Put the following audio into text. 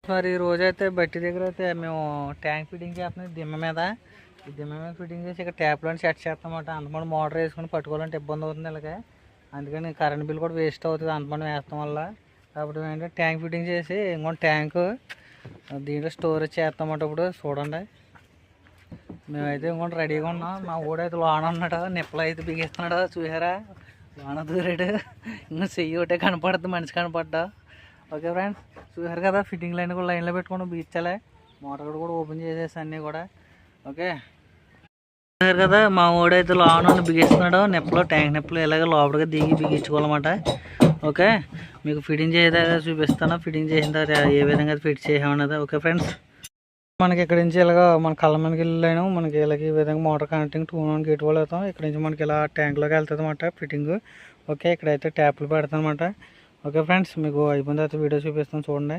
మరి ఈ రోజైతే బట్టి దగ్గర అయితే మేము ట్యాంక్ ఫిట్టింగ్ చేస్తున్నాం దిమ్మ మీద. ఈ దిమ్మ మీద ఫిట్టింగ్ చేసి ఇక్కడ ట్యాప్లో సెట్ చేస్తామన్నమాట. అంతమంది మోటార్ వేసుకొని పట్టుకోవాలంటే ఇబ్బంది అవుతుంది ఇలాగే. అందుకని కరెంట్ బిల్ కూడా వేస్ట్ అవుతుంది అంతమంది వేస్తాం వల్ల. కాబట్టి ఏంటంటే ట్యాంక్ ఫిట్టింగ్ చేసి ఇంకొక ట్యాంకు దీంట్లో స్టోరేజ్ చేస్తామన్నమాట. ఇప్పుడు చూడండి మేమైతే ఇంకొంచెం రెడీగా ఉన్నాం. మా ఊడైతే లోన ఉన్నాడు, నిప్పులు అయితే బిగిస్తున్నాడు చూసారా, లోన దూరాడు. ఇంకా చెయ్యి ఒకటే కనపడుతుంది, మనిషి కనపడ్డా. ఓకే ఫ్రెండ్స్, చూసారు కదా ఫిట్టింగ్ లైన్ కూడా లైన్లో పెట్టుకుని బిగించాలి. మోటార్ కూడా ఓపెన్ చేసేసి అన్నీ కూడా. ఓకే చూసారు కదా మా ఊడైతే లోన బిగిస్తున్నాడు నిప్పులు, ట్యాంక్ నిప్పులు ఇలాగ లోపలికి దిగి బిగించుకోవాలన్నమాట. ఓకే మీకు ఫిట్టింగ్ చేసేదాకా చూపిస్తాను, ఫిట్టింగ్ చేసిన తర్వాత ఏ విధంగా ఫిట్ చేసామన్నది. ఓకే ఫ్రెండ్స్, మనకి ఇక్కడ నుంచి ఇలాగ మన కళ్ళ మనకి వెళ్ళాను. మనకి ఇలాగ ఈ విధంగా మోటార్ కనెక్టింగ్ 2 1 గేట్ వాళ్ళు అవుతాం. ఇక్కడ నుంచి మనకి ఇలా ట్యాంక్లోకి వెళ్తుంది అన్నమాట ఫిట్టింగ్. ఓకే ఇక్కడైతే ట్యాప్లు పెడతాం అన్నమాట. ఓకే ఫ్రెండ్స్, మీకు అయిపోయిన తర్వాత వీడియో చూపిస్తాను చూడండి.